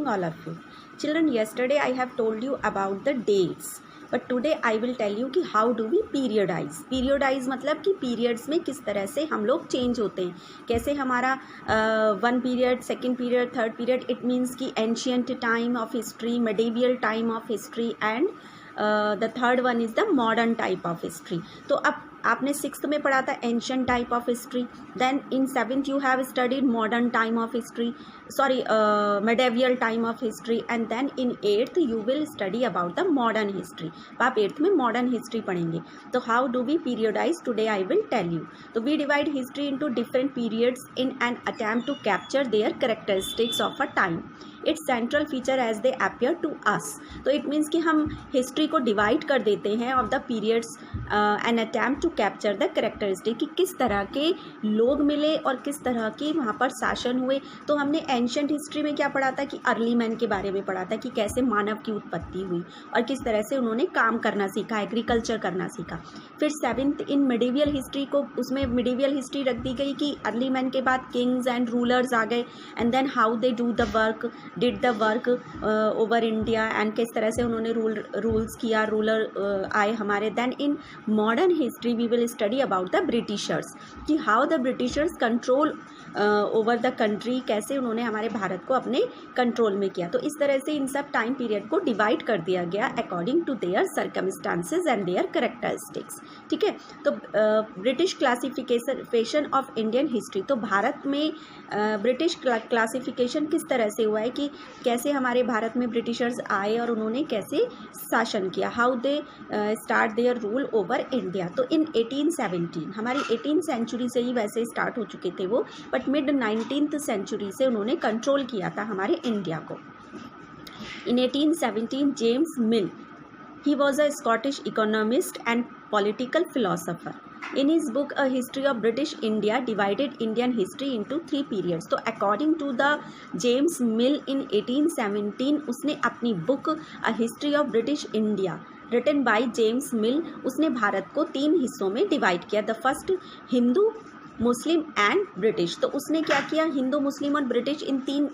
morning, all of you. Children, yesterday I have told you about the dates, but today I will tell you कि how do we periodize. Periodize मतलब कि periods में किस तरह से हम लोग change होते हैं, कैसे हमारा one period, second period, third period. It means कि ancient time of history, medieval time of history, and the third one is the modern type of history. तो अब आपने सिक्स्थ में पढ़ा था ancient type of history, then in seventh you have studied modern time of history, sorry medieval time of history, and then in eighth you will study about the modern history. आप eighth में modern history पढ़ेंगे. तो how do we periodize today I will tell you. तो we divide history into different periods in an attempt to capture their characteristics of a time, its central feature as they appear to us. तो it means कि हम history को divide कर देते हैं of the periods an attempt to capture the characteristic, कि किस तरह के लोग मिले और किस तरह के वहाँ पर शासन हुए. तो हमने एंशियंट हिस्ट्री में क्या पढ़ा था कि अर्ली मैन के बारे में पढ़ा था कि कैसे मानव की उत्पत्ति हुई और किस तरह से उन्होंने काम करना सीखा, एग्रीकल्चर करना सीखा. फिर सेवेंथ इन मिडिवल हिस्ट्री को, उसमें मिडिवल हिस्ट्री रख दी गई कि अर्ली मैन के बाद किंग्स एंड रूलर्स आ गए, and then how they do the work, did the work over India, and किस तरह से उन्होंने रूल्स किया, रूलर आए हमारे. Then in modern history we will study about the Britishers, कि how the Britishers control over the country, कैसे उन्होंने हमारे भारत को अपने कंट्रोल में किया. तो इस तरह से इन सब टाइम पीरियड को डिवाइड कर दिया गया according to their circumstances and their characteristics. ठीक है. तो British classification of Indian history, तो भारत में ब्रिटिश क्लासिफिकेशन किस तरह से हुआ है कि कैसे हमारे भारत में ब्रिटिशर्स आए और उन्होंने कैसे शासन किया, how they start their rule over India. तो इन 1817, हमारी 18th सेंचुरी से ही वैसे स्टार्ट हो चुके थे वो, बट मिड 19th सेंचुरी से उन्होंने कंट्रोल किया था हमारे इंडिया को. इन 1817 James mill, he was a Scottish economist and political philosopher. In his book A History of British India, divided Indian history into 3 periods. तो according to the James Mill in 1817, उसने अपनी book A History of British India written by James Mill, उसने भारत को 3 हिस्सों में divide किया. The first Hindu, Muslim and British. तो उसने क्या किया, हिंदू, मुस्लिम और ब्रिटिश इन 3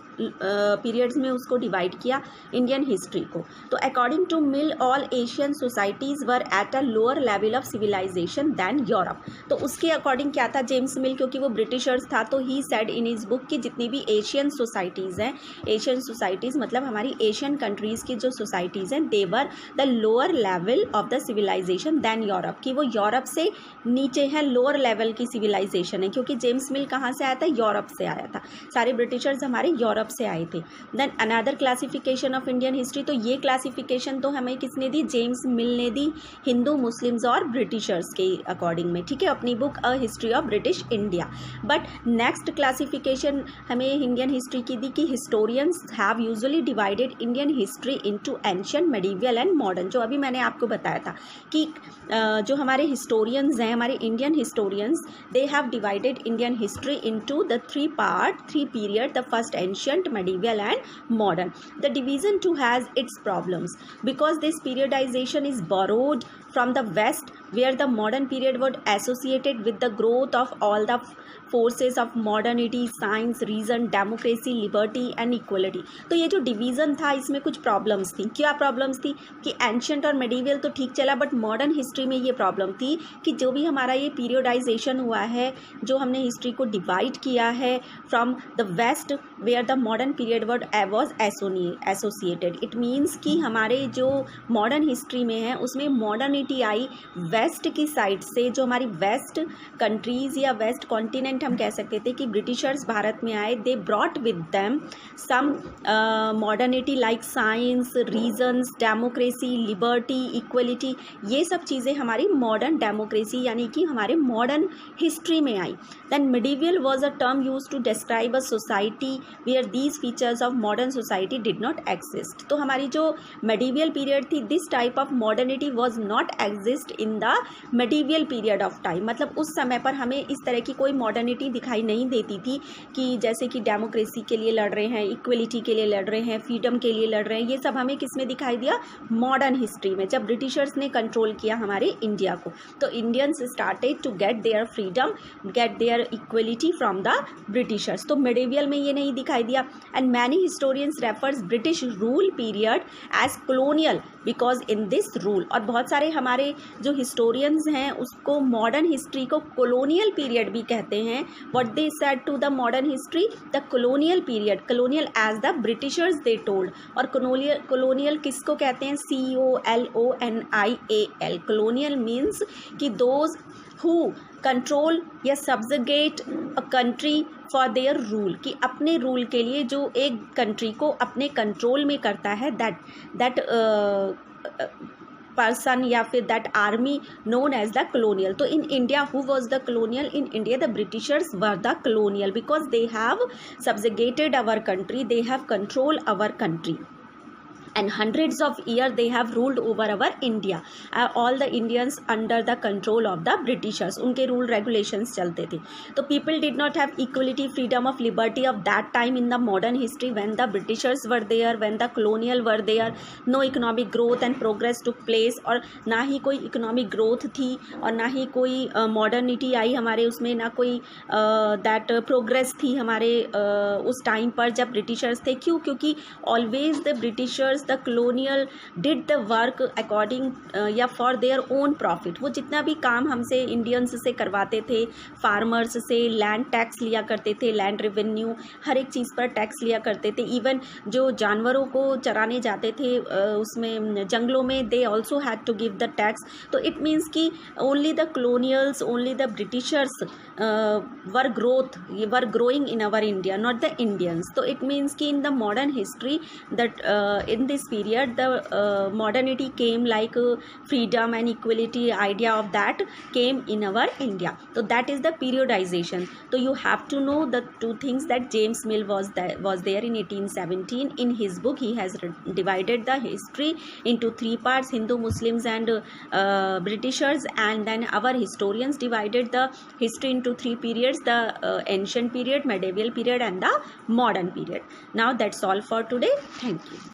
पीरियड्स में उसको डिवाइड किया इंडियन हिस्ट्री को. तो according to Mill all Asian societies were at a lower level of civilisation than Europe. तो उसके अकॉर्डिंग क्या था जेम्स मिल, क्योंकि वो ब्रिटिशर्स था, तो he said in his book कि जितनी भी एशियन सोसाइटीज़ हैं, एशियन सोसाइटीज़ मतलब हमारी एशियन कंट्रीज़ की जो सोसाइटीज़ हैं, they were the lower level of the civilisation than Europe, कि वो यूरोप से नीचे हैं, लोअर लेवल की सिविलाइजेशन है. क्योंकि जेम्स मिल कहाँ से आया था, यूरोप से आया था, सारे ब्रिटिशर्स हमारे यूरोप से आए थे. Then another classification of Indian history, तो ये क्लासिफिकेशन तो हमें किसने दी, जेम्स मिल ने दी, हिंदू, मुस्लिम्स और ब्रिटिशर्स के अकॉर्डिंग में. ठीक है, अपनी book a history of British India. But next classification हमें इंडियन हिस्ट्री की दी कि historians have usually divided Indian history into ancient, medieval and modern. जो अभी मैंने आपको बताया था कि जो हमारे हिस्टोरियंस हैं, हमारे Indian historians, they have divided Indian history into the 3 period, the first ancient, medieval and modern. The division too has its problems because this periodization is borrowed from the west, where the modern period was associated with the growth of all the forces of modernity, science, reason, democracy, liberty and equality. तो ये जो division था इसमें कुछ problems थी. क्या problems थी कि एंशियंट और मेडिवल तो ठीक चला, बट मॉडर्न हिस्ट्री में ये प्रॉब्लम थी कि जो भी हमारा ये पीरियोडाइजेशन हुआ है, जो हमने हिस्ट्री को डिवाइड किया है from the west where the modern period was associated. It means कि हमारे जो मॉडर्न हिस्ट्री में है उसमें मॉडर्निटी आई वेस्ट की साइड से. जो हमारी वेस्ट कंट्रीज़ या वेस्ट कॉन्टिनेंट हम कह सकते थे कि ब्रिटिशर्स भारत में आए, they brought with them some modernity like science, reasons, democracy, liberty, equality. ये सब चीज़ें हमारी मॉडर्न डेमोक्रेसी यानी कि हमारे मॉडर्न हिस्ट्री में आई. Then medieval was a term use to describe a society where these features of modern society did not exist. तो हमारी जो मेडिवल पीरियड थी, this type of modernity was not exist in the the medieval period of time, मतलब उस समय पर हमें इस तरह की कोई मॉडर्निटी दिखाई नहीं देती थी कि जैसे कि डेमोक्रेसी के लिए लड़ रहे हैं, इक्वलिटी के लिए लड़ रहे हैं, फ्रीडम के लिए लड़ रहे हैं, ये सब हमें किस में दिखाई दिया, मॉडर्न हिस्ट्री में, जब ब्रिटिशर्स ने कंट्रोल किया हमारे इंडिया को। तो Indians started to get their freedom, get their equality from the Britishers. तो मेडिवियल में ये नहीं दिखाई दिया। And many historians refers British rule period as colonial because in this rule, और बहुत सारे हमारे जो हिस्टोरियंस हैं उसको मॉडर्न हिस्ट्री को कॉलोनियल पीरियड भी कहते हैं। What they said to the modern history, the colonial period, colonial as the Britishers they told. और कॉलोनियल किसको कहते हैं, COLONIAL, कॉलोनियल मीन्स कि दोज हु कंट्रोल या subjugate a country for their rule, कि अपने रूल के लिए जो एक कंट्री को अपने कंट्रोल में करता है, दैट पर्सन या फिर that army known as the colonial. तो in India who was the colonial, in India the Britishers were the colonial because they have subjugated our country, they have control our country and hundreds of years they have ruled over our India, all the Indians under the control of the Britishers, उनके rule regulations चलते थे। तो people did not have equality, freedom of liberty of that time in the modern history when the Britishers were there, when the colonial were there, no economic growth and progress took place, और ना ही कोई economic growth थी और ना ही कोई modernity आई हमारे उसमें, ना कोई that progress थी हमारे उस टाइम पर जब ब्रिटिशर्स थे। क्यों? क्योंकि always the Britishers, the colonial did the work according या फॉर देयर ओन प्रॉफिट। वो जितना भी काम हमसे इंडियंस से करवाते थे, फार्मर्स से लैंड टैक्स लिया करते थे, लैंड रेवेन्यू, हर एक चीज़ पर टैक्स लिया करते थे। इवन जो जानवरों को चराने जाते थे उसमें जंगलों में, they also had to give the tax. तो इट मीन्स कि only the colonials, only the Britishers were growing in our India, not the Indians. तो इट मीन्स कि in the modern history that in this period the modernity came, like freedom and equality idea of that came in our India. So that is the periodization. So you have to know the two things that James Mill was there in 1817. In his book he has divided the history into three parts: Hindu, Muslims and Britishers, and then our historians divided the history into three periods: the ancient period, medieval period and the modern period. Now that's all for today. Thank you.